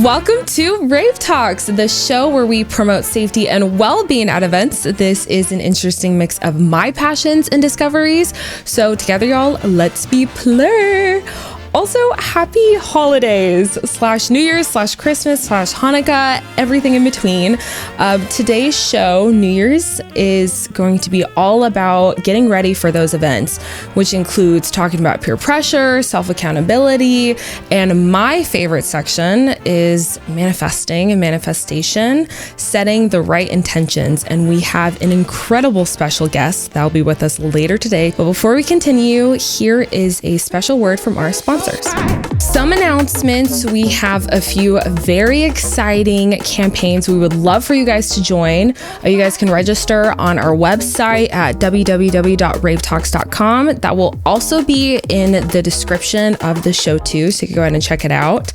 Welcome to Rave Talks, the show where we promote safety and well-being at events. This is an interesting mix of my passions and discoveries. So together, y'all, let's be plur. Also, happy holidays / New Year's / Christmas / Hanukkah, everything in between. Today's show, New Year's, is going to be all about getting ready for those events, which includes talking about peer pressure, self-accountability, and my favorite section is manifesting and manifestation, setting the right intentions. And we have an incredible special guest that will be with us later today. But before we continue, here is a special word from our sponsor. Some announcements. We have a few very exciting campaigns we would love for you guys to join. You guys can register on our website at www.ravetalks.com. That will also be in the description of the show too, so you can go ahead and check it out.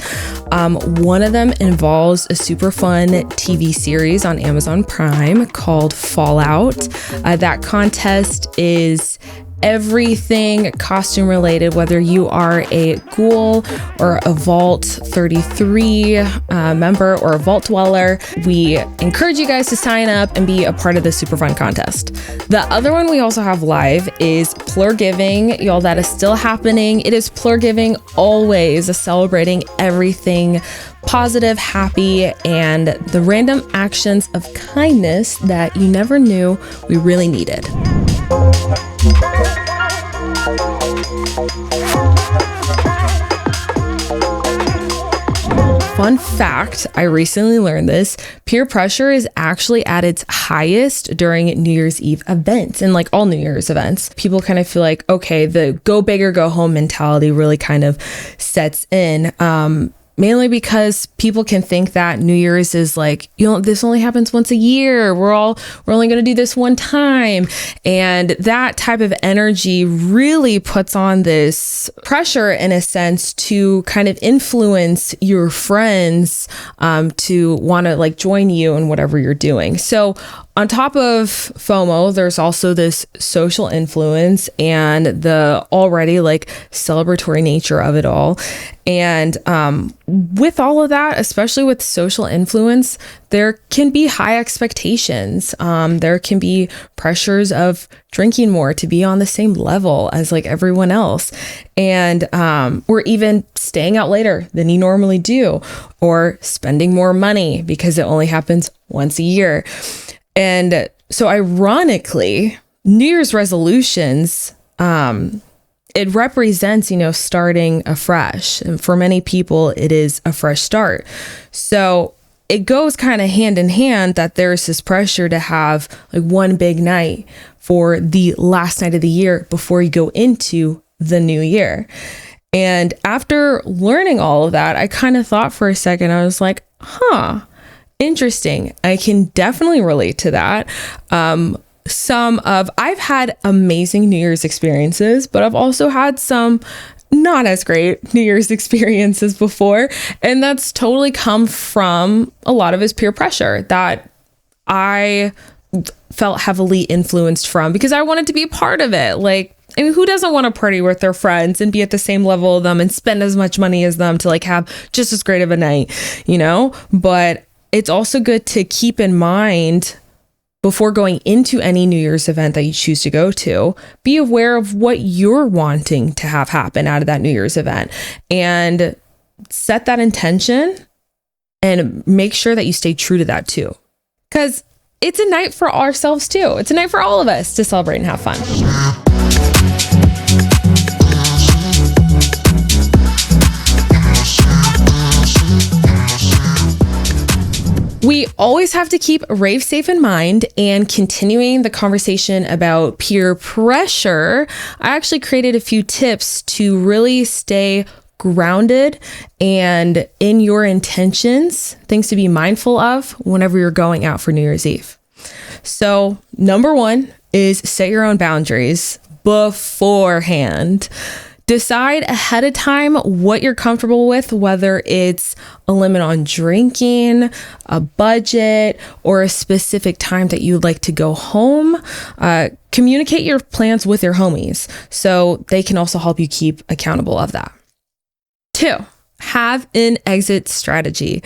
One of them involves a super fun TV series on Amazon Prime called Fallout. That contest is everything costume related, whether you are a ghoul or a Vault 33 member or a Vault dweller. We encourage you guys to sign up and be a part of this super fun contest. The other one we also have live is Plur Giving. Y'all, that is still happening. It is Plur Giving, always celebrating everything positive, happy, and the random actions of kindness that you never knew we really needed. Fun fact, I recently learned this, peer pressure is actually at its highest during New Year's Eve events and like all New Year's events. People kind of feel like, okay, the go big or go home mentality really kind of sets in. Mainly because people can think that New Year's is like, this only happens once a year. We're only going to do this one time. And that type of energy really puts on this pressure in a sense to kind of influence your friends to want to like join you in whatever you're doing. So on top of FOMO, there's also this social influence and the already like celebratory nature of it all. And with all of that, especially with social influence, there can be high expectations. There can be pressures of drinking more to be on the same level as like everyone else. And or even staying out later than you normally do, or spending more money because it only happens once a year. And so ironically, New Year's resolutions, it represents, starting afresh. And for many people, it is a fresh start. So it goes kind of hand in hand that there's this pressure to have like one big night for the last night of the year before you go into the new year. And after learning all of that, I kind of thought for a second, I was like, interesting. I can definitely relate to that. I've had amazing New Year's experiences, but I've also had some not as great New Year's experiences before. And that's totally come from a lot of his peer pressure that I felt heavily influenced from because I wanted to be a part of it. Who doesn't want to party with their friends and be at the same level of them and spend as much money as them to like have just as great of a night, But it's also good to keep in mind before going into any New Year's event that you choose to go to, be aware of what you're wanting to have happen out of that New Year's event and set that intention and make sure that you stay true to that too. Because it's a night for ourselves too. It's a night for all of us to celebrate and have fun. We always have to keep rave safe in mind, and continuing the conversation about peer pressure, I actually created a few tips to really stay grounded and in your intentions, things to be mindful of whenever you're going out for New Year's Eve. So number one is set your own boundaries beforehand. Decide ahead of time what you're comfortable with, whether it's a limit on drinking, a budget, or a specific time that you'd like to go home. Communicate your plans with your homies so they can also help you keep accountable of that. 2, Have an exit strategy.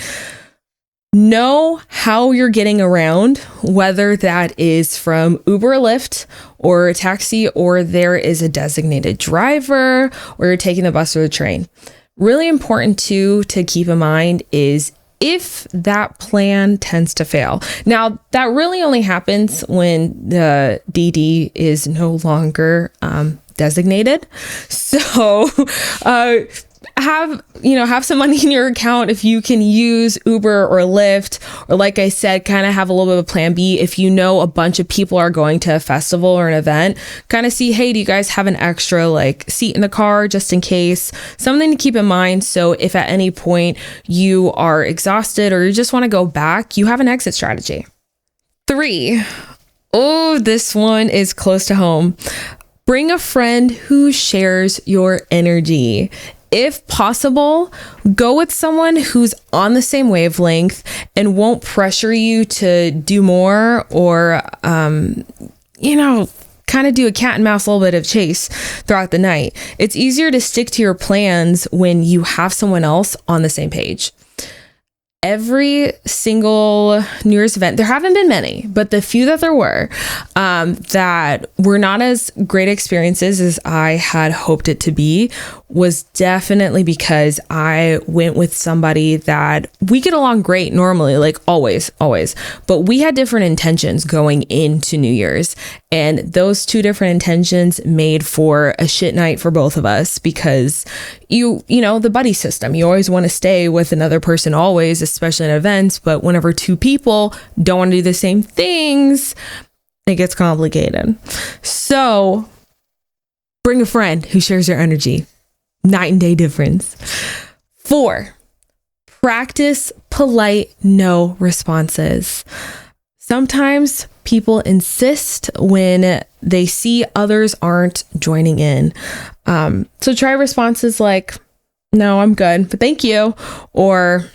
Know how you're getting around, whether that is from Uber or Lyft or a taxi, or there is a designated driver, or you're taking the bus or the train. Really important too to keep in mind is if that plan tends to fail. Now, that really only happens when the DD is no longer designated. So have some money in your account if you can use Uber or Lyft, or like I said, kind of have a little bit of a plan B. If you know a bunch of people are going to a festival or an event, kind of see, hey, do you guys have an extra like seat in the car just in case? Something to keep in mind. So if at any point you are exhausted or you just want to go back, you have an exit strategy. 3. Oh, this one is close to home. Bring a friend who shares your energy. If possible, go with someone who's on the same wavelength and won't pressure you to do more or, kind of do a cat and mouse, a little bit of chase throughout the night. It's easier to stick to your plans when you have someone else on the same page. Every single New Year's event, there haven't been many, but the few that there were, that were not as great experiences as I had hoped it to be, was definitely because I went with somebody that we get along great normally, like always, but we had different intentions going into New Year's. And those two different intentions made for a shit night for both of us because the buddy system, you always want to stay with another person always, especially in events. But whenever two people don't want to do the same things, it gets complicated. So bring a friend who shares your energy. Night and day difference. 4, practice polite no responses. Sometimes people insist when they see others aren't joining in. So try responses like, no, I'm good, but thank you. Or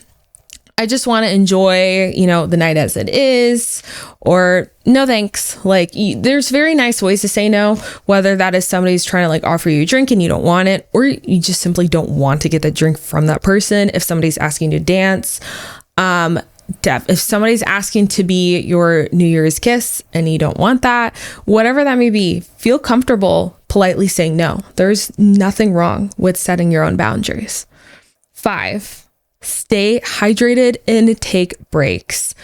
I just want to enjoy, the night as it is, or no thanks. Like there's very nice ways to say no, whether that is somebody's trying to like offer you a drink and you don't want it, or you just simply don't want to get the drink from that person. If somebody's asking you to dance, if somebody's asking to be your New Year's kiss and you don't want that, whatever that may be, feel comfortable politely saying no. There's nothing wrong with setting your own boundaries. 5, stay hydrated and take breaks.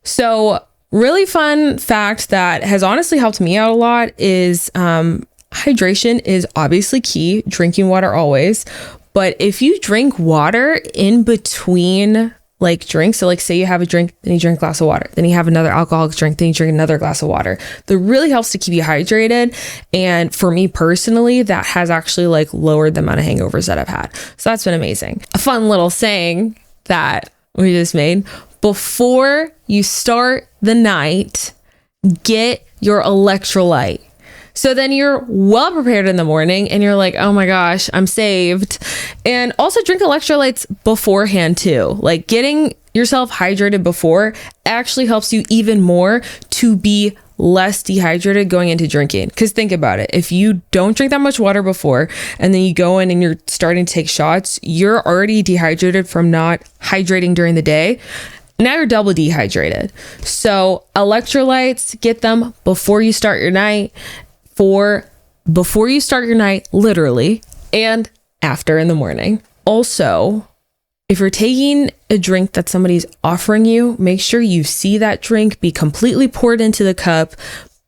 So really fun fact that has honestly helped me out a lot is hydration is obviously key, drinking water always. But if you drink water in between like drinks, so like say you have a drink, then you drink a glass of water, then you have another alcoholic drink, then you drink another glass of water, that really helps to keep you hydrated. And for me personally, that has actually like lowered the amount of hangovers that I've had. So that's been amazing. A fun little saying that we just made: before you start the night, get your electrolyte. So then you're well prepared in the morning and you're like, oh my gosh, I'm saved. And also drink electrolytes beforehand too. Like getting yourself hydrated before actually helps you even more to be less dehydrated going into drinking. Because think about it. If you don't drink that much water before and then you go in and you're starting to take shots, you're already dehydrated from not hydrating during the day. Now you're double dehydrated. So electrolytes, get them before you start your night. Before you start your night, literally, and after in the morning. Also, if you're taking a drink that somebody's offering you, make sure you see that drink be completely poured into the cup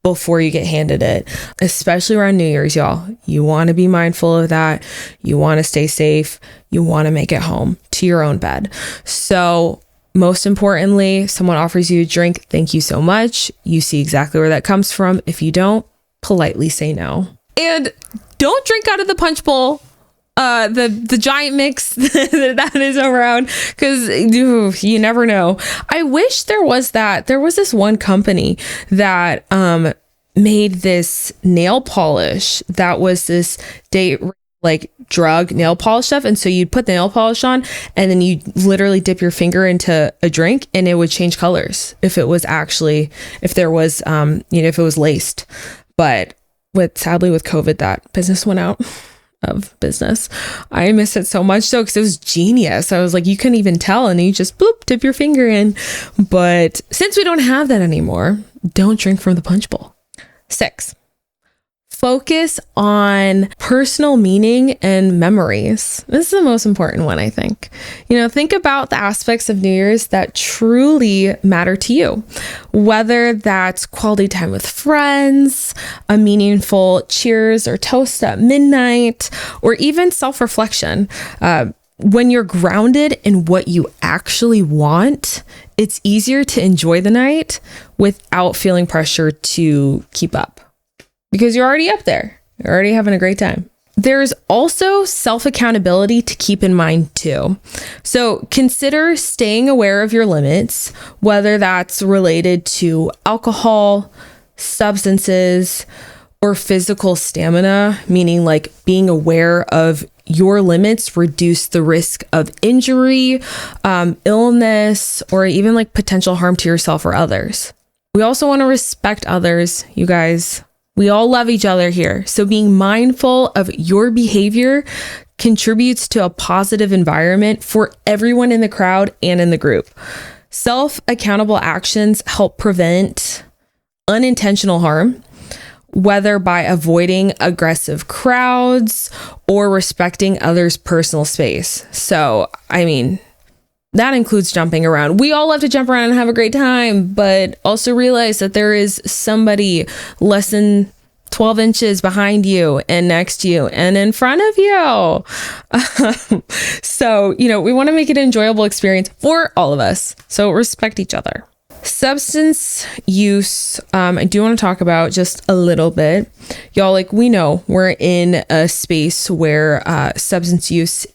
before you get handed it, especially around New Year's, y'all. You want to be mindful of that. You want to stay safe. You want to make it home to your own bed. So most importantly, someone offers you a drink, thank you so much. You see exactly where that comes from. If you don't, politely say no. And don't drink out of the punch bowl, the giant mix that is around, because you never know. I wish there was this one company that made this nail polish that was this date like drug nail polish stuff, and so you'd put the nail polish on and then you literally dip your finger into a drink and it would change colors if it was laced. But sadly with COVID, that business went out. of business. I miss it so much so because it was genius. I was like, you couldn't even tell, and you just boop, dip your finger in. But since we don't have that anymore, don't drink from the punch bowl. 6, focus on personal meaning and memories. This is the most important one, I think. Think about the aspects of New Year's that truly matter to you, whether that's quality time with friends, a meaningful cheers or toast at midnight, or even self-reflection. When you're grounded in what you actually want, it's easier to enjoy the night without feeling pressure to keep up. Because you're already up there. You're already having a great time. There's also self-accountability to keep in mind too. So consider staying aware of your limits, whether that's related to alcohol, substances, or physical stamina, meaning like being aware of your limits reduce the risk of injury, illness, or even like potential harm to yourself or others. We also want to respect others, you guys. We all love each other here. So being mindful of your behavior contributes to a positive environment for everyone in the crowd and in the group. Self-accountable actions help prevent unintentional harm, whether by avoiding aggressive crowds or respecting others' personal space. So, that includes jumping around. We all love to jump around and have a great time, but also realize that there is somebody less than 12 inches behind you and next to you and in front of you. So, we want to make it an enjoyable experience for all of us. So respect each other. Substance use, I do want to talk about just a little bit. Y'all, we know we're in a space where substance use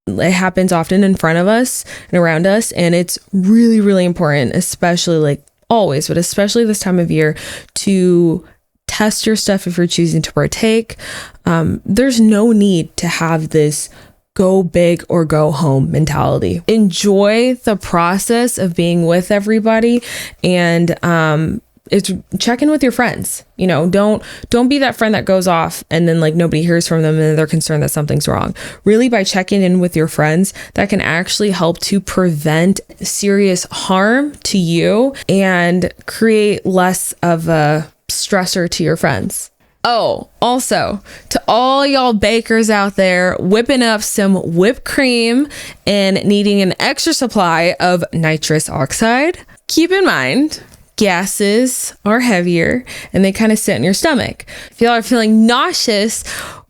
it happens often in front of us and around us. And it's really, really important, especially always, but especially this time of year, to test your stuff if you're choosing to partake. There's no need to have this go big or go home mentality. Enjoy the process of being with everybody, and it's check in with your friends. Don't be that friend that goes off and then nobody hears from them and they're concerned that something's wrong. Really, by checking in with your friends, that can actually help to prevent serious harm to you and create less of a stressor to your friends. Oh, also, to all y'all bakers out there whipping up some whipped cream and needing an extra supply of nitrous oxide, keep in mind, gases are heavier and they kind of sit in your stomach. If y'all are feeling nauseous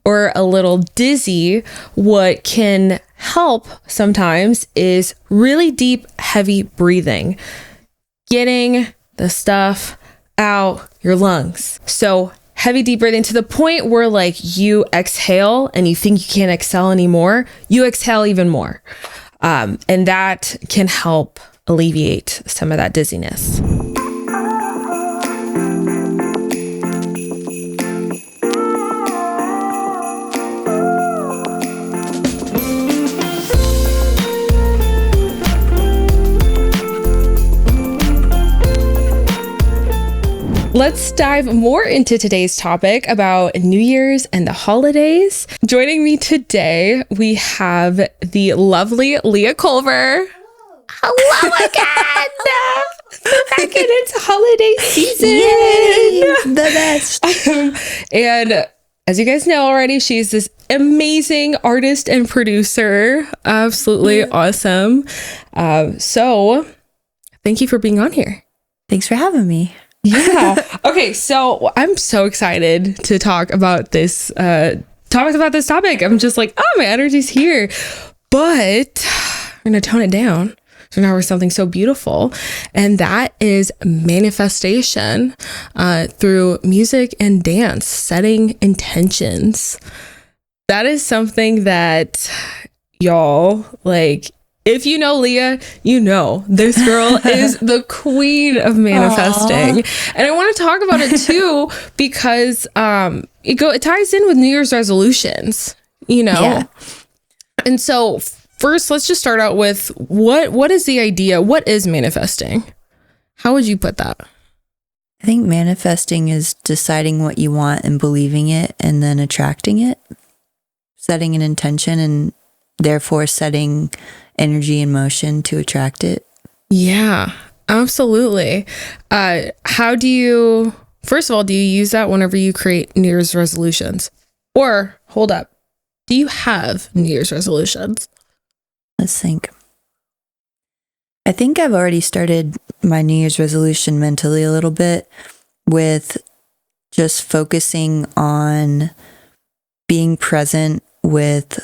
or a little dizzy, what can help sometimes is really deep, heavy breathing, getting the stuff out your lungs. So heavy, deep breathing to the point where you exhale and you think you can't exhale anymore, you exhale even more. And that can help alleviate some of that dizziness. Let's dive more into today's topic about New Year's and the holidays. Joining me today, we have the lovely Leah Culver. Hello again! We're back in its holiday season. Yay! The best. And as you guys know already, she's this amazing artist and producer. Absolutely awesome. So thank you for being on here. Thanks for having me. Yeah. Okay. So I'm so excited to talk about this topic. I'm just my energy's here, but we're going to tone it down. So now we're something so beautiful, and that is manifestation through music and dance, setting intentions. That is something that y'all if you know Leah, you know this girl is the queen of manifesting. Aww. And I want to talk about it too because it ties in with New Year's resolutions, Yeah. And so first, let's just start out with what is the idea? What is manifesting? How would you put that? I think manifesting is deciding what you want and believing it and then attracting it, setting an intention and therefore setting energy in motion to attract it. Yeah, absolutely. How do you, first of all, do you use that whenever you create New Year's resolutions? Or, hold up, do you have New Year's resolutions? Let's think. I think I've already started my New Year's resolution mentally a little bit with just focusing on being present with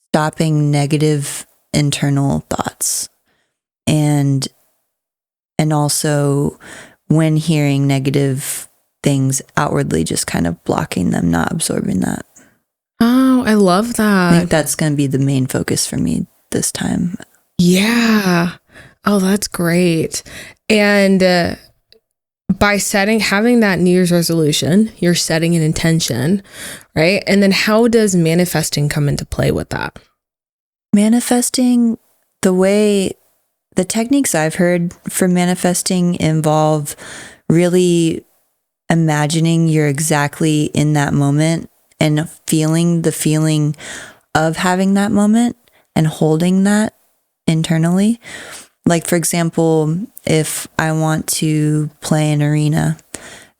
stopping negative internal thoughts and also when hearing negative things outwardly, just kind of blocking them, not absorbing that. Oh, I love that. I think that's going to be the main focus for me this time. Yeah. Oh, that's great. And by having that New Year's resolution, you're setting an intention, right? And then how does manifesting come into play with that? Manifesting, the techniques I've heard for manifesting involve really imagining you're exactly in that moment and feeling the feeling of having that moment and holding that internally. Like, for example, if I want to play an arena,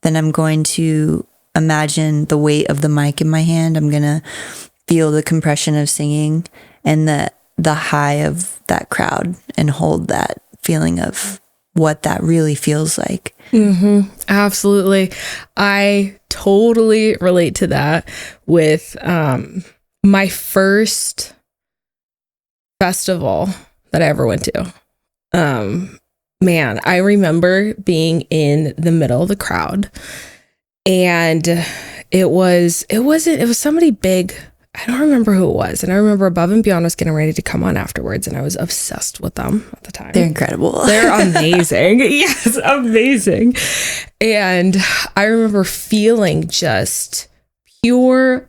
then I'm going to imagine the weight of the mic in my hand. I'm going to feel the compression of singing and the high of that crowd and hold that feeling of what that really feels like. Mm-hmm. Absolutely. I totally relate to that with my first festival that I ever went to. Man, I remember being in the middle of the crowd, and it was somebody big. I don't remember who it was. And I remember Above and Beyond was getting ready to come on afterwards, and I was obsessed with them at the time. They're incredible. They're amazing. Yes, amazing. And I remember feeling just pure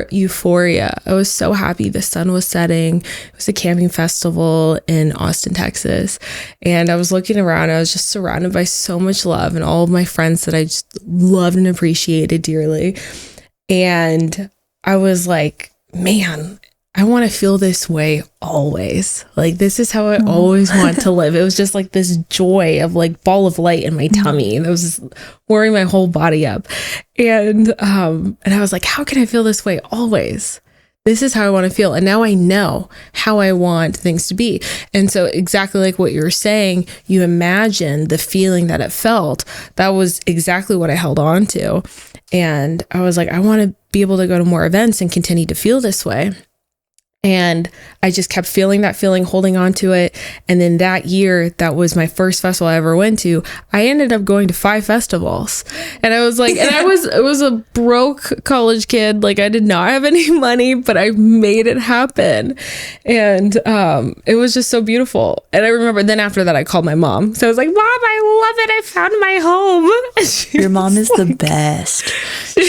euphoria. I was so happy. The sun was setting. It was a camping festival in Austin, Texas. And I was looking around. I was just surrounded by so much love and all of my friends that I just loved and appreciated dearly. And I was like, man, I want to feel this way always. Like, this is how I always want to live. It was just like this joy of like ball of light in my tummy. That was just warming my whole body up. And I was like, how can I feel this way always? This is how I want to feel. And now I know how I want things to be. And so exactly like what you were saying, you imagine the feeling that it felt. That was exactly what I held on to. And I was like, I want to be able to go to more events and continue to feel this way. And I just kept feeling that feeling, holding on to it. And then that year, that was my first festival I ever went to. I ended up going to 5 festivals. And I was like, and I was a broke college kid. Like, I did not have any money, but I made it happen. And it was just so beautiful. And I remember then after that, I called my mom. So I was like, Mom, I love it. I found my home. Your mom is the best.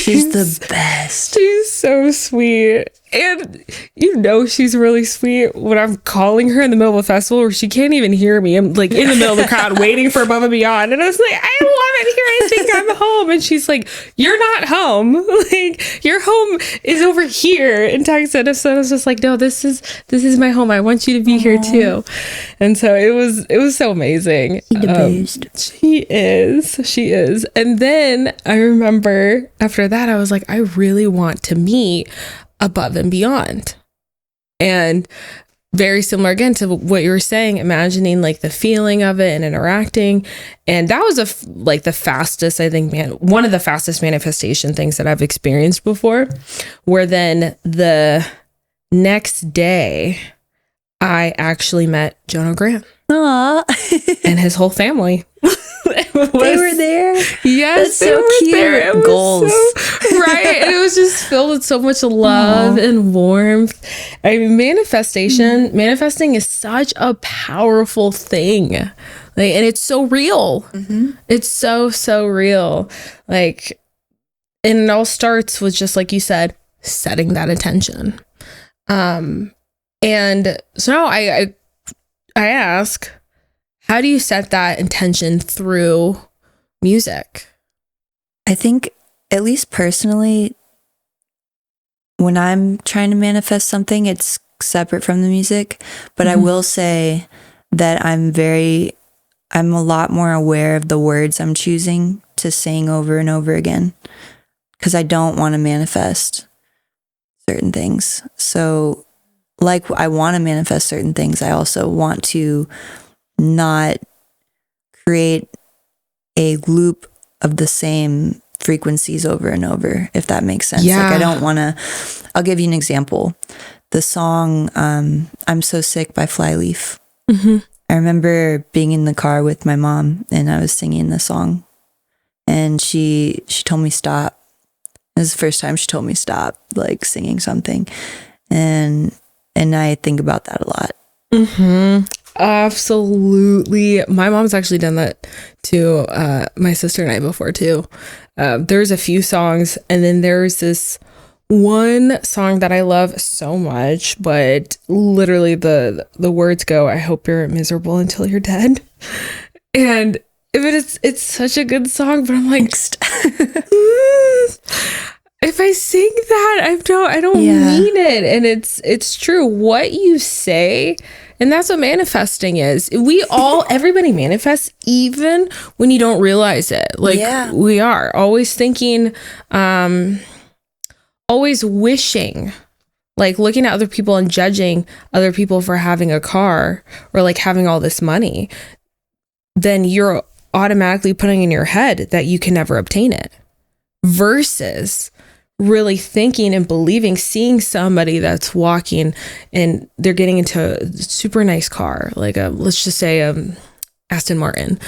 She's the best. She's so sweet. And you know she's really sweet when I'm calling her in the middle of a festival where she can't even hear me. I'm like in the middle of the crowd waiting for Above and Beyond. And I was like, I love it here. I think I'm home. And she's like, you're not home. Like, your home is over here in Texas. So I was just like, no, this is my home. I want you to be here too. And so it was so amazing. She is. And then I remember after that, I was like, I really want to meet Above and Beyond. And very similar again to what you were saying, imagining like the feeling of it and interacting. And that was the fastest, I think, one of the fastest manifestation things that I've experienced before, where then the next day I actually met Jonah Grant. Aww. And his whole family. They were there. Yes, that's so cute. Goals, right? And it was just filled with so much love and warmth. I mean, manifesting is such a powerful thing, like, and it's so real. Mm-hmm. It's so real. Like, and it all starts with just like you said, setting that intention. And so now I ask, how do you set that intention through music? I think, at least personally, when I'm trying to manifest something, it's separate from the music. But I will say that I'm a lot more aware of the words I'm choosing to sing over and over again, because I don't want to manifest certain things. So, like, I want to manifest certain things, I also want to not create a loop of the same frequencies over and over, if that makes sense. Yeah. Like, I don't want to. I'll give you an example. The song I'm So Sick by Flyleaf. I remember being in the car with my mom and I was singing the song, and she told me stop. It was the first time she told me stop, like, singing something. And I think about that a lot. Absolutely. My mom's actually done that to my sister and I before too. There's a few songs, and then there's this one song that I love so much, but literally the words go, "I hope you're miserable until you're dead." And it's such a good song, but I'm like, if I sing that, I don't mean it. And it's true. What you say, and that's what manifesting is. Everybody manifests, even when you don't realize it. Like, we are always thinking, always wishing, like looking at other people and judging other people for having a car or like having all this money. Then you're automatically putting in your head that you can never obtain it, versus really thinking and believing, seeing somebody that's walking and they're getting into a super nice car, like let's just say Aston Martin,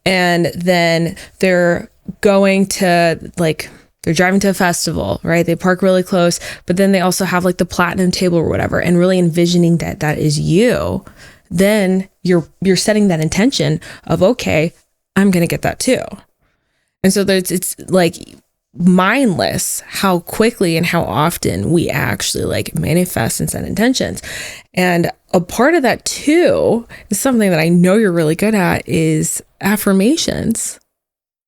and then they're going to, like, they're driving to a festival, right? They park really close, but then they also have like the platinum table or whatever, and really envisioning that is you. Then you're setting that intention of, okay, I'm going to get that too. And so it's like mindless how quickly and how often we actually like manifest and set intentions. And a part of that too is something that I know you're really good at, is affirmations.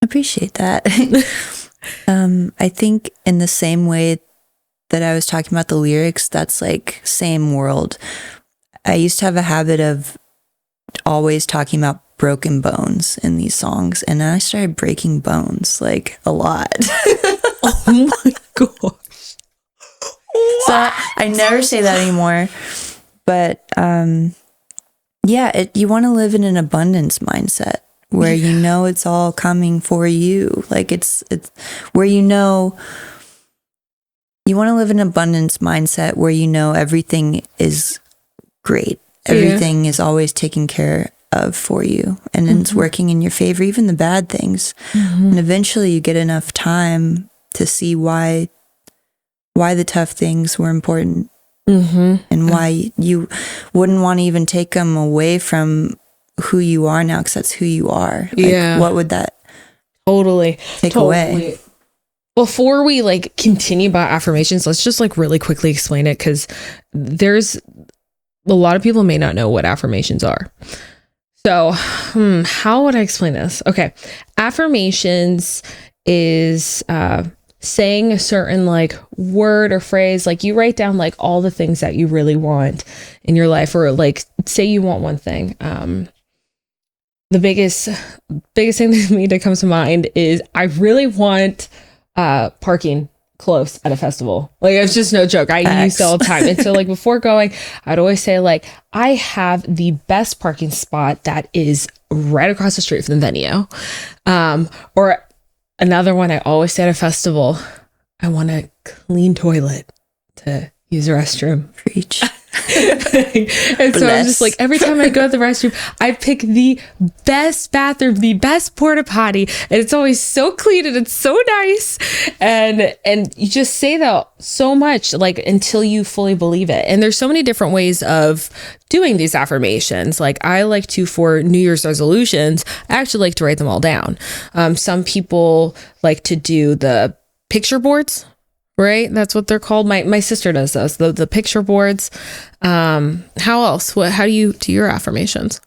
Appreciate that. I think in the same way that I was talking about the lyrics, that's like same world. I used to have a habit of always talking about broken bones in these songs, and then I started breaking bones like a lot. Oh my gosh. So I never say that anymore. But you want to live in an abundance mindset where you know it's all coming for you. Like, it's where you want to live in an abundance mindset where you know everything is great. Everything is always taken care of for you, and it's working in your favor, even the bad things. And eventually you get enough time to see why the tough things were important, and why you wouldn't want to even take them away from who you are now, because that's who you are. Like, what would that take away? Before we like continue about affirmations, let's just like really quickly explain it, because there's a lot of people may not know what affirmations are. So how would I explain this? Okay. Affirmations is saying a certain like word or phrase. Like, you write down like all the things that you really want in your life, or like say you want one thing. The biggest thing to me that comes to mind is I really want parking close at a festival. Like, it's just no joke. I used it all the time. And so like before going, I'd always say like, I have the best parking spot that is right across the street from the venue. Or another one I always say at a festival, I want a clean toilet to use the restroom. Preach. And so I'm just like, every time I go to the restroom, I pick the best bathroom, the best porta potty, and it's always so clean and it's so nice. And you just say that so much, like, until you fully believe it. And there's so many different ways of doing these affirmations. Like, I like to, for New Year's resolutions, I actually like to write them all down. Some people like to do the picture boards. Right? That's what they're called. My sister does those, the picture boards. How else? How do you do your affirmations?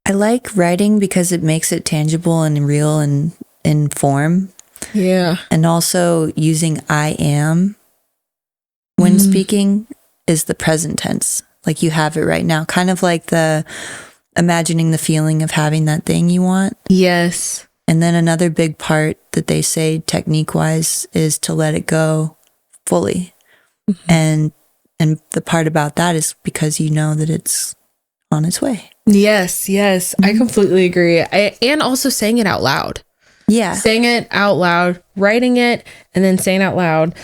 I like writing because it makes it tangible and real, and in form. Yeah. And also using I am when speaking is the present tense. Like you have it right now. Kind of like the imagining the feeling of having that thing you want. Yes. And then another big part that they say technique wise is to let it go fully. And the part about that is because you know that it's on its way. Yes. I completely agree. And also saying it out loud. Yeah. Saying it out loud, writing it, and then saying it out loud.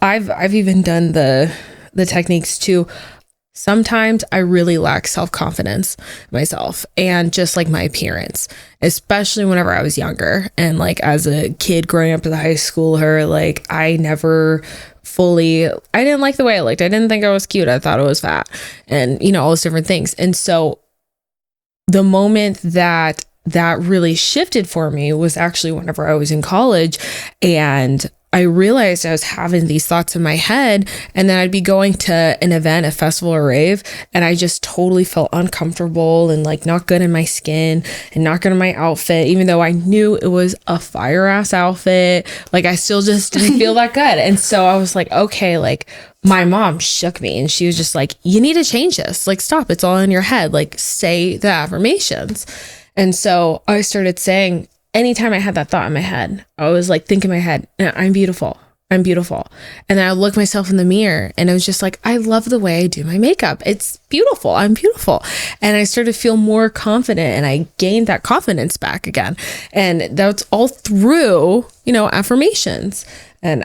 I've even done the techniques too. Sometimes I really lack self-confidence myself and just like my appearance, especially whenever I was younger. And like as a kid growing up as a high schooler, like I didn't like the way I looked. I didn't think I was cute. I thought I was fat and, all those different things. And so the moment that really shifted for me was actually whenever I was in college, and I realized I was having these thoughts in my head, and then I'd be going to an event, a festival or rave, and I just totally felt uncomfortable and like not good in my skin and not good in my outfit, even though I knew it was a fire ass outfit. Like I still just didn't feel that good. And so I was like, okay, like my mom shook me and she was just like, you need to change this. Like, stop. It's all in your head. Like say the affirmations. And so I started saying, anytime I had that thought in my head, I was like, think in my head, I'm beautiful. I'm beautiful. And then I look myself in the mirror and I was just like, I love the way I do my makeup. It's beautiful. I'm beautiful. And I started to feel more confident and I gained that confidence back again. And that's all through, affirmations. And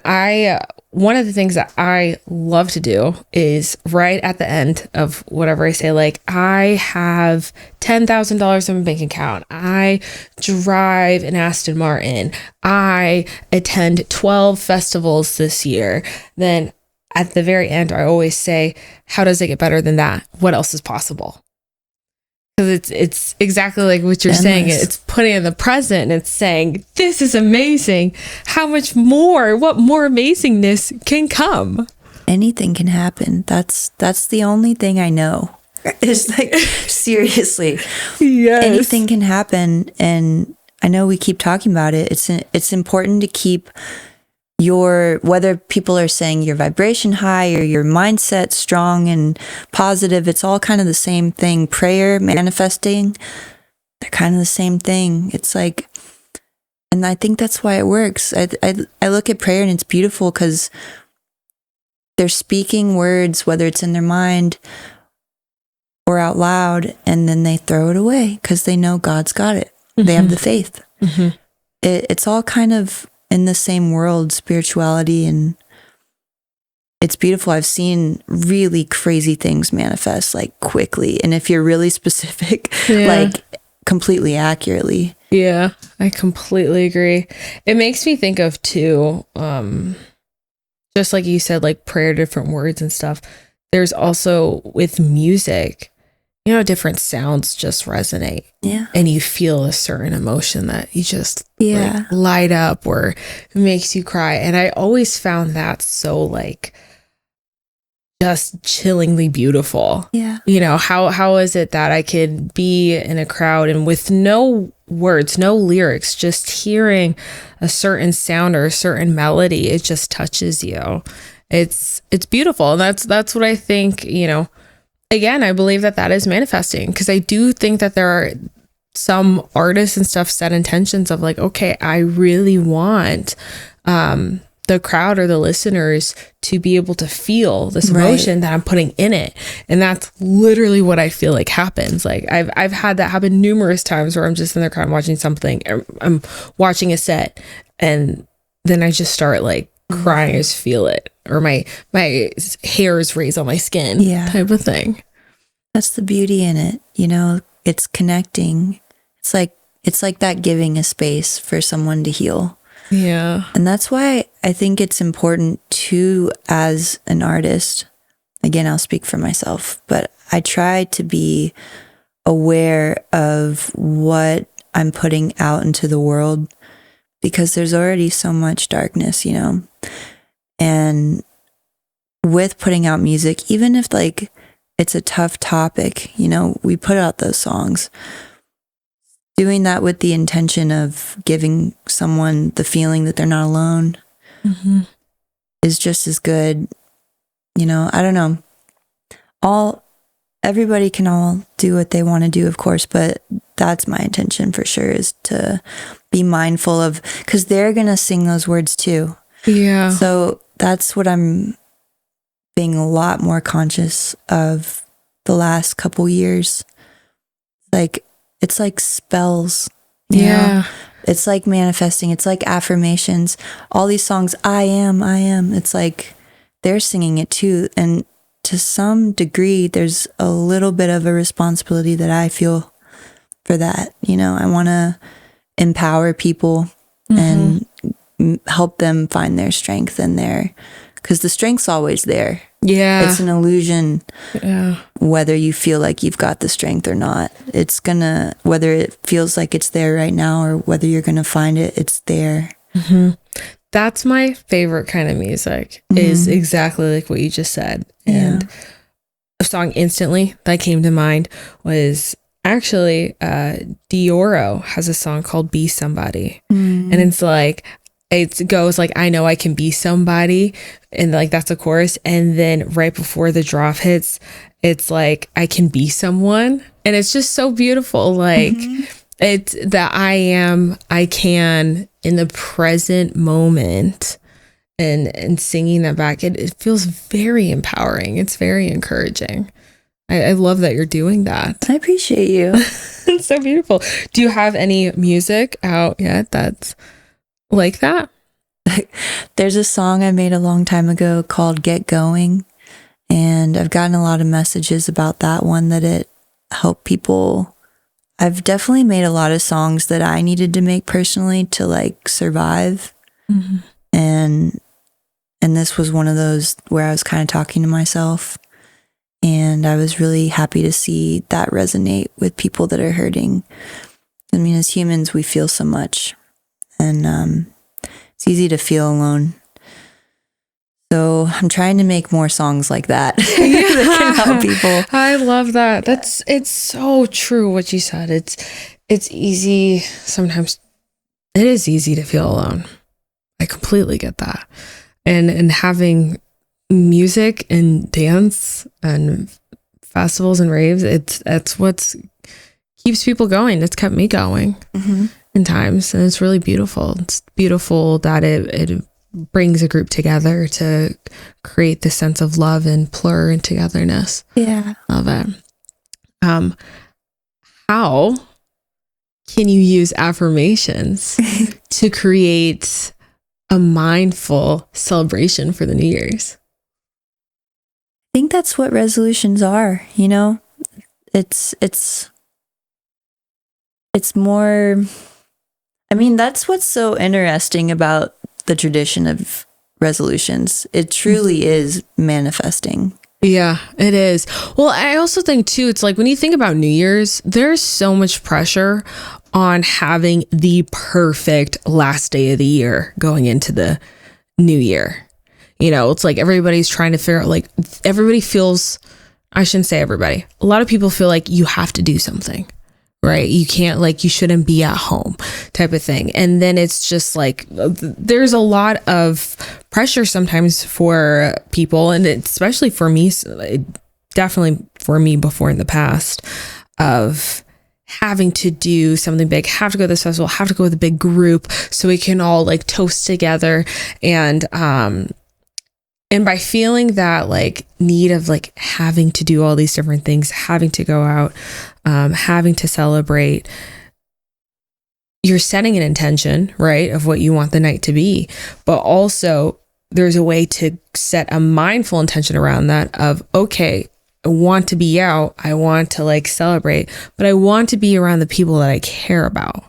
one of the things that I love to do is right at the end of whatever I say, like, I have $10,000 in my bank account. I drive an Aston Martin. I attend 12 festivals this year. Then at the very end, I always say, how does it get better than that? What else is possible? Because it's exactly like what you're saying. It's putting in the present and it's saying, this is amazing. How much more? What more amazingness can come? Anything can happen. That's the only thing I know. It's like, seriously. Yes. Anything can happen. And I know we keep talking about it. It's important to keep whether people are saying your vibration high or your mindset strong and positive, it's all kind of the same thing. Prayer, manifesting, they're kind of the same thing. It's like, and I think that's why it works. I look at prayer and it's beautiful because they're speaking words, whether it's in their mind or out loud, and then they throw it away because they know God's got it. Mm-hmm. They have the faith. Mm-hmm. It's all kind of in the same world, spirituality, and it's beautiful. I've seen really crazy things manifest like quickly. And if you're really specific, like completely accurately. Yeah, I completely agree. It makes me think of too, just like you said, like prayer, different words and stuff. There's also with music, different sounds just resonate. Yeah. And you feel a certain emotion that you just like, light up or makes you cry. And I always found that so like just chillingly beautiful. Yeah. How is it that I could be in a crowd and with no words, no lyrics, just hearing a certain sound or a certain melody, it just touches you. It's beautiful. And that's what I think, again, I believe that is manifesting, because I do think that there are some artists and stuff set intentions of like, okay, I really want the crowd or the listeners to be able to feel this emotion that I'm putting in it. And that's literally what I feel like happens. Like I've had that happen numerous times where I'm just in the crowd watching something, I'm watching a set, and then I just start like crying, I just feel it, or my hairs raise on my skin, type of thing. That's the beauty in it. It's connecting. It's like that giving a space for someone to heal. Yeah. And that's why I think it's important too, as an artist. Again, I'll speak for myself, but I try to be aware of what I'm putting out into the world, because there's already so much darkness, and with putting out music, even if like it's a tough topic, we put out those songs. doing that with the intention of giving someone the feeling that they're not alone is just as good. You know, I don't know. Everybody can all do what they want to do, of course, but that's my intention for sure, is to be mindful of, because they're going to sing those words too. Yeah. So that's what I'm being a lot more conscious of the last couple years. Like, it's like spells. You know? It's like manifesting. It's like affirmations. All these songs, I am. It's like they're singing it too. And to some degree, there's a little bit of a responsibility that I feel for that. You know, I want to empower people and help them find their strength in there, because the strength's always there. Yeah. It's an illusion. Yeah. Whether you feel like you've got the strength or not, it's gonna, whether it feels like it's there right now or whether you're gonna find it, it's there. That's my favorite kind of music, is exactly like what you just said. And a song instantly that came to mind was actually Dioro has a song called Be Somebody. And it's like, it goes like, I know I can be somebody. And like, that's a chorus. And then right before the drop hits, it's like, I can be someone. And it's just so beautiful. Like it's that I can in the present moment, and singing that back. It feels very empowering. It's very encouraging. I love that you're doing that. I appreciate you. It's so beautiful. Do you have any music out yet that's like that? There's a song I made a long time ago called Get Going, and I've gotten a lot of messages about that one, that it helped people. I've definitely made a lot of songs that I needed to make personally to like survive. And this was one of those where I was kind of talking to myself, and I was really happy to see that resonate with people that are hurting. I mean, as humans, we feel so much, and it's easy to feel alone. So I'm trying to make more songs like that that can help people. I love that. It's so true what you said. It's easy sometimes. It is easy to feel alone. I completely get that. And having music and dance and festivals and raves, that's what keeps people going. It's kept me going in times, and it's really beautiful. It's beautiful that it brings a group together to create this sense of love and plur and togetherness. Yeah. Love it. How can you use affirmations to create a mindful celebration for the New Year's? I think that's what resolutions are, you know? It's more, I mean, that's what's so interesting about the tradition of resolutions. It truly is manifesting. Yeah, it is. Well, I also think too, it's like when you think about New Year's, there's so much pressure on having the perfect last day of the year going into the new year. You know, it's like everybody's trying to figure out, like, everybody feels, I shouldn't say everybody, a lot of people feel like you have to do something, right? You can't, like, you shouldn't be at home type of thing. And then it's just like, there's a lot of pressure sometimes for people, and especially for me, definitely for me before in the past, of having to do something big, have to go to this festival, have to go with a big group so we can all like toast together. And by feeling that like need of like having to do all these different things, having to go out, having to celebrate, you're setting an intention, right, of what you want the night to be. But also there's a way to set a mindful intention around that of, okay, I want to be out, I want to like celebrate, but I want to be around the people that I care about.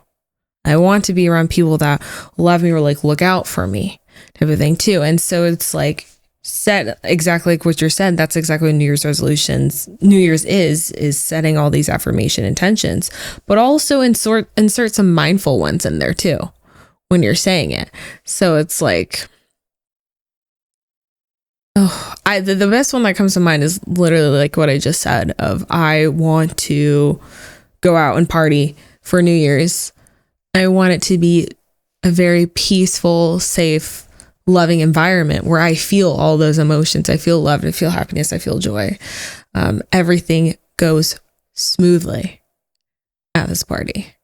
I want to be around people that love me or like look out for me type of thing too. And so it's like, set exactly like what you said. That's exactly what New Year's is setting all these affirmation intentions, but also insert some mindful ones in there too when you're saying it. So it's like, the best one that comes to mind is literally like what I just said of, I want to go out and party for New Year's. I want it to be a very peaceful, safe, loving environment where I feel all those emotions. I feel love, I feel happiness, I feel joy. Everything goes smoothly at this party.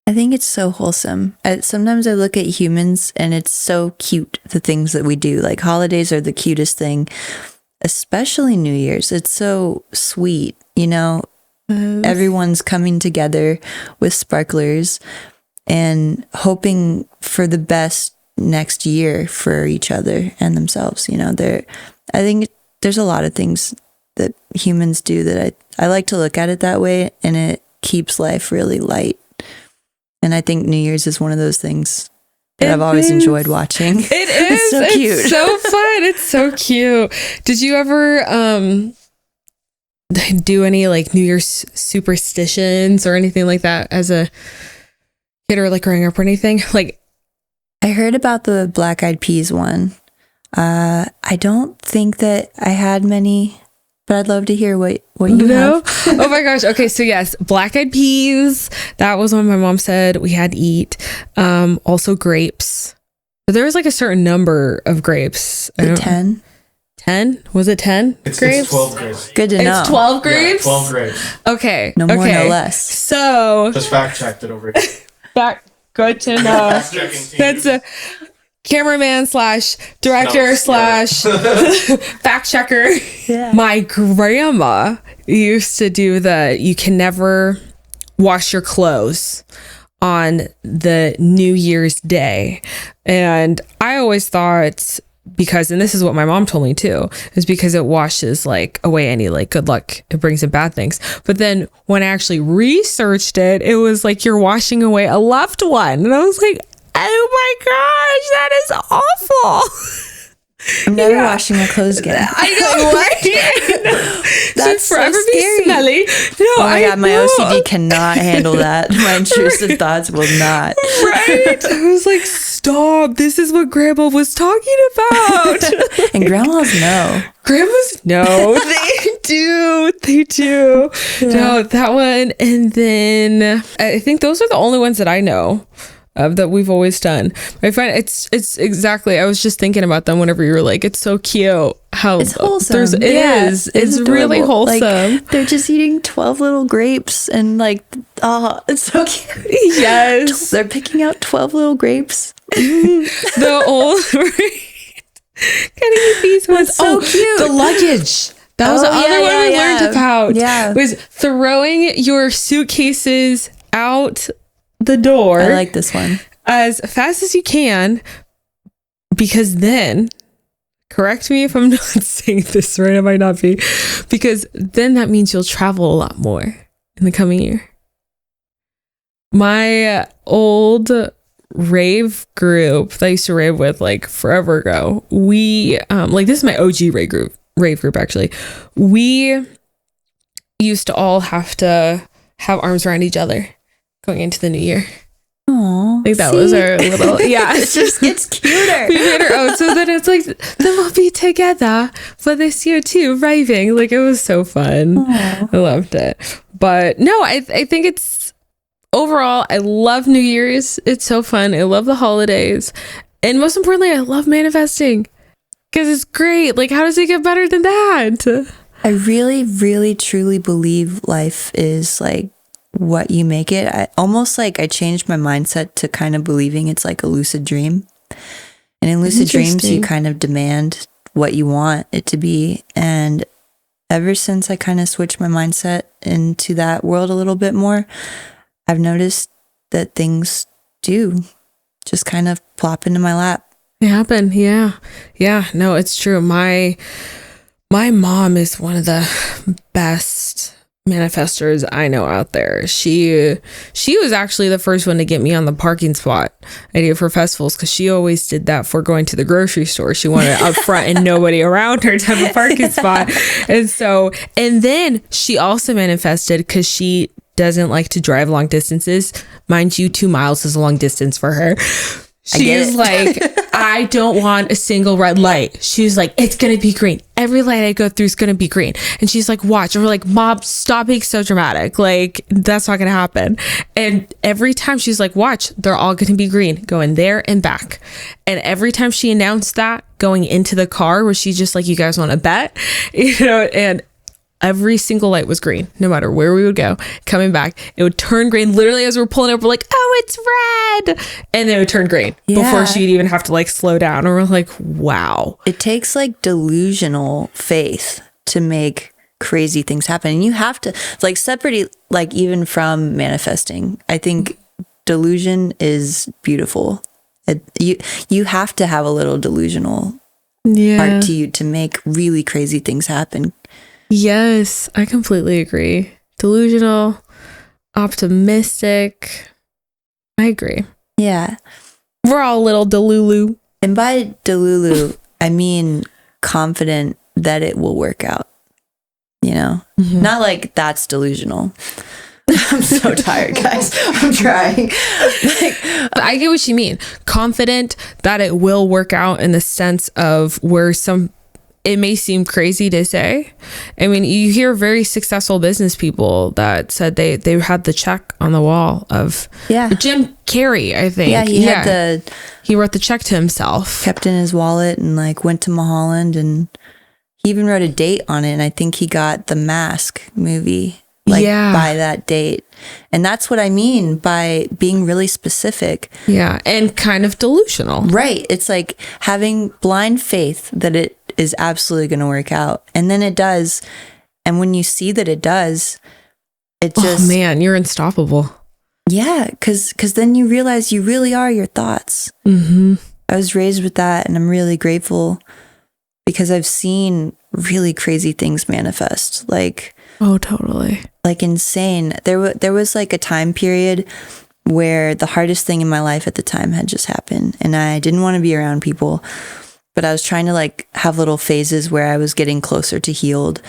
I think it's so wholesome. Sometimes I look at humans and it's so cute, the things that we do. Like holidays are the cutest thing, especially New Year's. It's so sweet, you know? Everyone's coming together with sparklers and hoping for the best next year for each other and themselves. You know, I think there's a lot of things that humans do that I like to look at it that way, and it keeps life really light. And I think New Year's is one of those things that I've always enjoyed watching. It is. It's so cute. It's so fun. It's so cute. Did you ever do any like New Year's superstitions or anything like that as a kid or like growing up or anything? Like, I heard about the Black Eyed Peas one. I don't think that I had many, but I'd love to hear what you have. Oh my gosh. Okay. So yes, Black Eyed Peas. That was one my mom said we had to eat. Also grapes. But there was like a certain number of grapes. 10? 10? Was it 10 grapes? It's 12 grapes. Good to know. It's 12 grapes? Yeah, 12 grapes. Okay. No more, okay. no less. So. Just fact checked it over here. Good to know. That's a cameraman / director / fact checker. Yeah. My grandma used to do you can never wash your clothes on the New Year's Day. And I always thought, because, and this is what my mom told me too, is because it washes like away any like good luck. It brings in bad things. But then when I actually researched it, it was like you're washing away a loved one. And I was like, oh my gosh, that is awful. I'm never washing my clothes again. I know, right? That's so forever so scary. be smelly. No, Oh my God, my OCD cannot handle that. My intrusive thoughts will not. Right? I was like, stop. This is what Grandma was talking about. And grandmas know. Grandmas, no, they do. They do. Yeah. No, that one. And then I think those are the only ones that I know of that we've always done. I find it's exactly, I was just thinking about them whenever you were like, it's so cute how It's wholesome. It is. It's really adorable. wholesome. Like, they're just eating 12 little grapes and like, oh, it's so cute. Yes. They're picking out 12 little grapes. The old getting these ones. so cute. The luggage. That was the other one we learned about. Yeah. Was throwing your suitcases out the door. I like this one. As fast as you can, because then, correct me if I'm not saying this right, I might not be, because then that means you'll travel a lot more in the coming year. My old rave group that I used to rave with like forever ago, we like, this is my OG rave group actually. We used to all have to have arms around each other going into the new year. Aww, I think that was our little, yeah. It just gets cuter. We made our own, so then it's like, then we'll be together for this year too, raving. Like, it was so fun. Aww. I loved it. But no, I think it's, overall, I love New Year's. It's so fun. I love the holidays. And most importantly, I love manifesting because it's great. Like, how does it get better than that? I really, really, truly believe life is like what you make it. I changed my mindset to kind of believing it's like a lucid dream. And in lucid dreams, you kind of demand what you want it to be. And ever since I kind of switched my mindset into that world a little bit more, I've noticed that things do just kind of plop into my lap. It happened. Yeah. Yeah. No, it's true. My mom is one of the best manifestors I know out there. She was actually the first one to get me on the parking spot idea for festivals, because she always did that for going to the grocery store. She wanted it up front and nobody around her to have a parking spot. And then she also manifested, because she doesn't like to drive long distances. Mind you, 2 miles is a long distance for her. She's like, I don't want a single red light. She's like, it's going to be green. Every light I go through is going to be green. And she's like, watch. And we're like, Mom, stop being so dramatic. Like, that's not going to happen. And every time she's like, watch, they're all going to be green, going there and back. And every time she announced that going into the car, where she's just like, you guys want to bet? And every single light was green, no matter where we would go. Coming back, it would turn green. Literally, as we're pulling up, we're like, oh, it's red. And then it would turn green before she'd even have to like slow down. And we're like, wow. It takes like delusional faith to make crazy things happen. And you have to like separate it, like even from manifesting. I think delusion is beautiful. You have to have a little delusional part to you to make really crazy things happen. Yes, I completely agree. Delusional, optimistic. I agree. Yeah. We're all a little delulu. And by delulu, I mean confident that it will work out. You know? Mm-hmm. Not like that's delusional. I'm so tired, guys. I'm trying. I get what you mean. Confident that it will work out in the sense of where it may seem crazy to say. I mean, you hear very successful business people that said they had the check on the wall of Jim Carrey, I think. Yeah, he wrote the check to himself. Kept in his wallet and like went to Mulholland, and he even wrote a date on it. And I think he got the Mask movie by that date. And that's what I mean by being really specific. Yeah, and kind of delusional. Right. It's like having blind faith that it is absolutely going to work out. And then it does. And when you see that it does, it just... Oh man, you're unstoppable. Yeah, because then you realize you really are your thoughts. Mm-hmm. I was raised with that, and I'm really grateful because I've seen really crazy things manifest. Like... Oh, totally. Like insane. There was like a time period where the hardest thing in my life at the time had just happened, and I didn't want to be around people, but I was trying to like have little phases where I was getting closer to healed.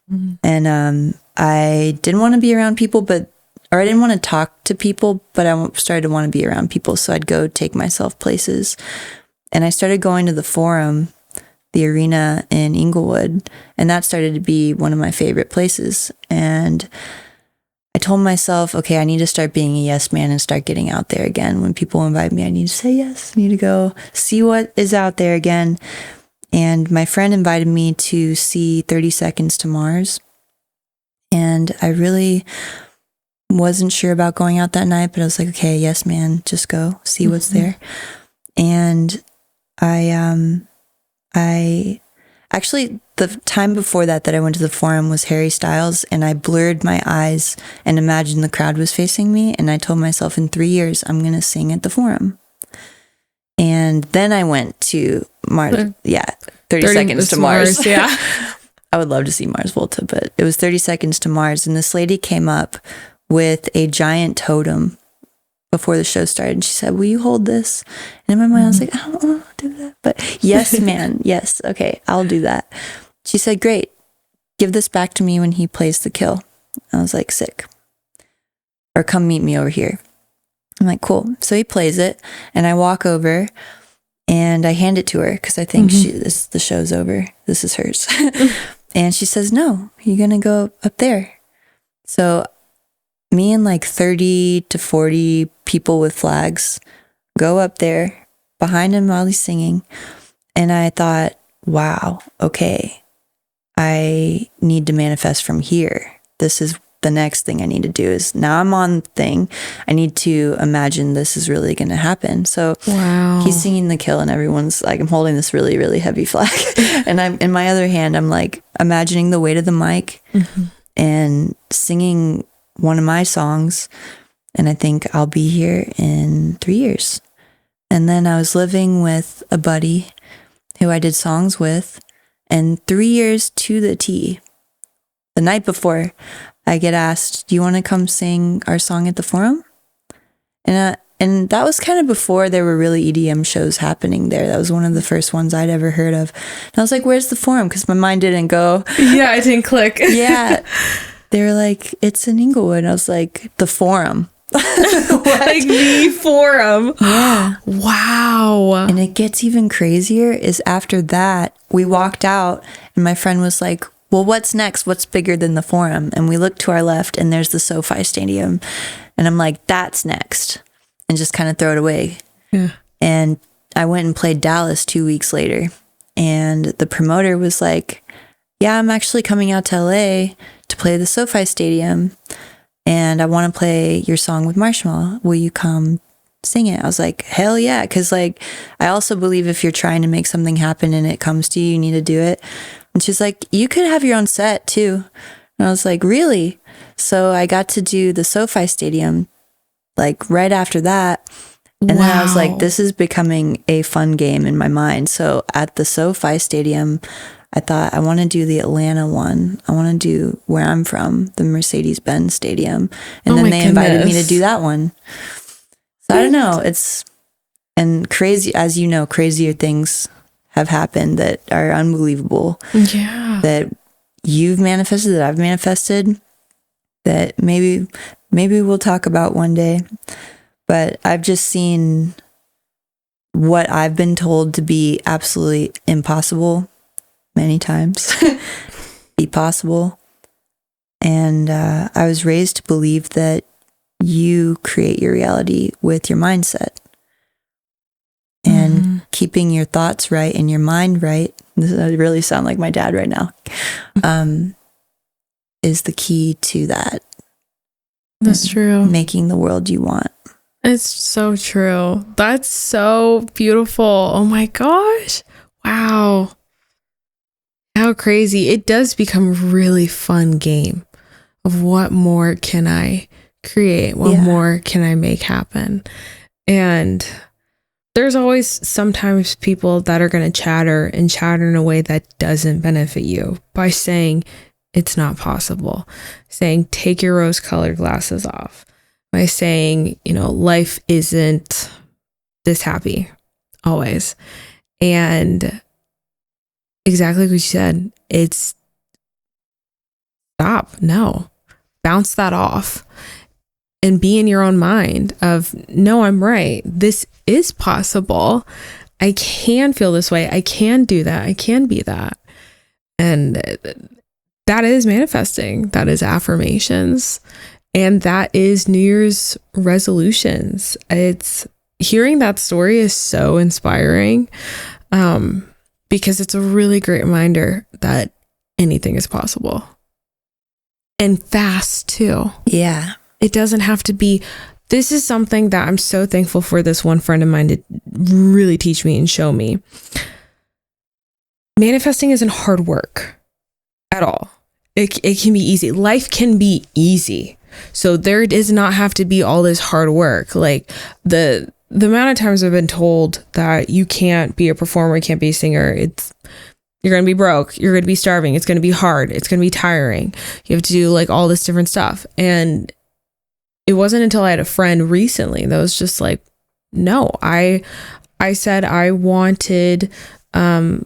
Mm-hmm. And I didn't want to be around people, or I didn't want to talk to people, but I started to want to be around people. So I'd go take myself places, and I started going to the Forum, the arena in Inglewood, and that started to be one of my favorite places. And I told myself, okay, I need to start being a yes man and start getting out there again. When people invite me, I need to say yes. I need to go see what is out there again. And my friend invited me to see 30 Seconds to Mars. And I really wasn't sure about going out that night, but I was like, okay, yes man, just go see what's there. And I actually, the time before that I went to the Forum was Harry Styles, and I blurred my eyes and imagined the crowd was facing me. And I told myself in 3 years, I'm going to sing at the Forum. And then I went to Mars. Yeah. 30 Seconds to Mars. Yeah. I would love to see Mars Volta, but it was 30 Seconds to Mars. And this lady came up with a giant totem before the show started, and she said, will you hold this? And in my mind, I was like, I don't want to do that. But yes, man. Yes. Okay. I'll do that. She said, great. Give this back to me when he plays The Kill. I was like, sick. Or come meet me over here. I'm like, cool. So he plays it, and I walk over and I hand it to her because I think the show's over. This is hers. And she says, no, you're going to go up there. So me and like 30 to 40 people with flags go up there behind him while he's singing. And I thought, wow, okay, I need to manifest from here. This is the next thing I need to do. Is now I'm on the thing. I need to imagine this is really going to happen. So he's singing The Kill, and everyone's like, I'm holding this really, really heavy flag. And I'm in my other hand, I'm like imagining the weight of the mic and singing one of my songs. And I think I'll be here in 3 years. And then I was living with a buddy who I did songs with, and 3 years to the T. The night before, I get asked, do you want to come sing our song at the Forum? And that was kind of before there were really EDM shows happening there. That was one of the first ones I'd ever heard of. And I was like, where's the Forum? Because my mind didn't go. Yeah, it didn't click. Yeah. They were like, it's in Inglewood. And I was like, the Forum. Like the Forum. Yeah. Wow. And it gets even crazier is after that, we walked out and my friend was like, well, what's next? What's bigger than the Forum? And we looked to our left and there's the SoFi Stadium. And I'm like, that's next. And just kind of throw it away. Yeah. And I went and played Dallas 2 weeks later. And the promoter was like, yeah, I'm actually coming out to LA to play the SoFi Stadium. And I want to play your song with Marshmallow. Will you come sing it? I was like, hell yeah. Because like, I also believe if you're trying to make something happen and it comes to you, you need to do it. And she's like, you could have your own set too. And I was like, really? So I got to do the SoFi Stadium like right after that. And then I was like, this is becoming a fun game in my mind. So at the SoFi Stadium, I thought I want to do the Atlanta one. I want to do where I'm from, the Mercedes-Benz Stadium. And then they invited me to do that one. So I don't know. And crazy, as you know, crazier things have happened that are unbelievable. Yeah. That you've manifested, that I've manifested, that maybe we'll talk about one day. But I've just seen what I've been told to be absolutely impossible many times be possible. And I was raised to believe that you create your reality with your mindset. And keeping your thoughts right and your mind right, I really sound like my dad right now, is the key to that. That's true. Making the world you want. It's so true. That's so beautiful. Oh my gosh. Wow. How crazy. It does become a really fun game of what more can I create? What more can I make happen? And there's always sometimes people that are going to chatter in a way that doesn't benefit you by saying it's not possible, saying take your rose-colored glasses off, by saying, life isn't this happy always. And exactly what you said, it's stop. No, bounce that off and be in your own mind of, no, I'm right. This is possible. I can feel this way. I can do that. I can be that. And that is manifesting. That is affirmations. And that is New Year's resolutions. It's hearing that story is so inspiring because it's a really great reminder that anything is possible and fast too. Yeah. It doesn't have to be. This is something that I'm so thankful for this one friend of mine to really teach me and show me. Manifesting isn't hard work at all. It can be easy. Life can be easy. So there does not have to be all this hard work. Like the amount of times I've been told that you can't be a performer, you can't be a singer. You're going to be broke. You're going to be starving. It's going to be hard. It's going to be tiring. You have to do like all this different stuff. And it wasn't until I had a friend recently that was just like, no, I said I wanted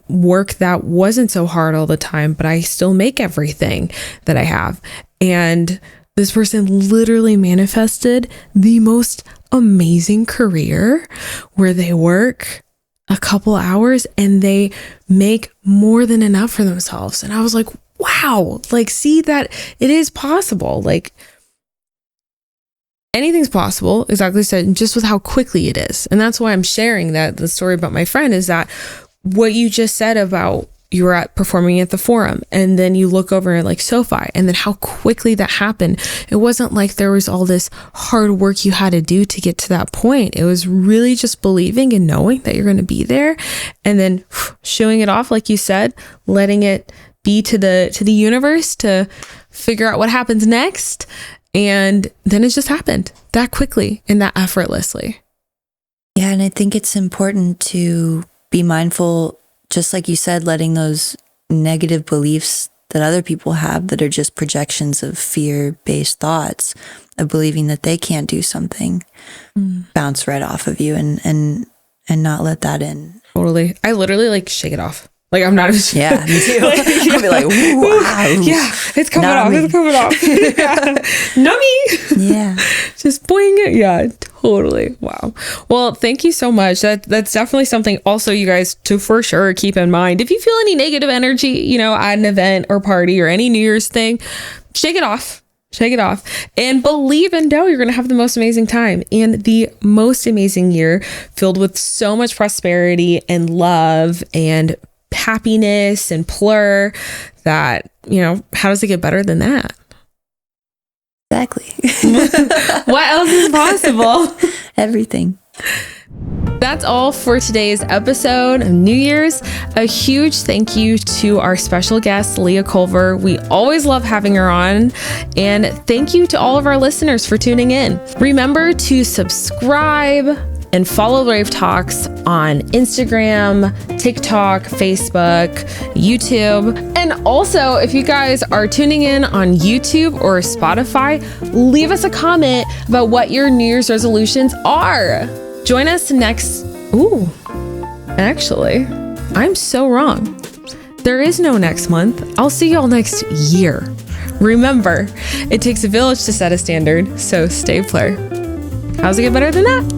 work that wasn't so hard all the time, but I still make everything that I have. And this person literally manifested the most amazing career where they work a couple hours and they make more than enough for themselves. And I was like, wow, like, see that it is possible. Like, anything's possible, exactly said, just with how quickly it is. And that's why I'm sharing that the story about my friend is that what you just said about you were performing at the Forum and then you look over at like SoFi and then how quickly that happened. It wasn't like there was all this hard work you had to do to get to that point. It was really just believing and knowing that you're going to be there and then showing it off, like you said, letting it be to the universe to figure out what happens next. And then it just happened that quickly and that effortlessly. Yeah. And I think it's important to be mindful, just like you said, letting those negative beliefs that other people have that are just projections of fear-based thoughts of believing that they can't do something bounce right off of you and not let that in. Totally. I literally like shake it off. Like, I'm not even Yeah, me too. I'll be like, wow. Yeah, it's coming Not off. me. It's coming off. Yeah. Nummy. Yeah. Just boing. Yeah, totally. Wow. Well, thank you so much. That's definitely something also you guys to for sure keep in mind. If you feel any negative energy, at an event or party or any New Year's thing, shake it off. Shake it off and believe and know you're going to have the most amazing time and the most amazing year filled with so much prosperity and love and happiness and plur that, how does it get better than that? Exactly. What else is possible? Everything. That's all for today's episode of New Year's. A huge thank you to our special guest, Leah Culver. We always love having her on. And thank you to all of our listeners for tuning in. Remember to subscribe and follow Rave Talks on Instagram, TikTok, Facebook, YouTube. And also, if you guys are tuning in on YouTube or Spotify, leave us a comment about what your New Year's resolutions are. Join us next. Ooh, actually, I'm so wrong. There is no next month. I'll see y'all next year. Remember, it takes a village to set a standard, so stay plur. How's it get better than that?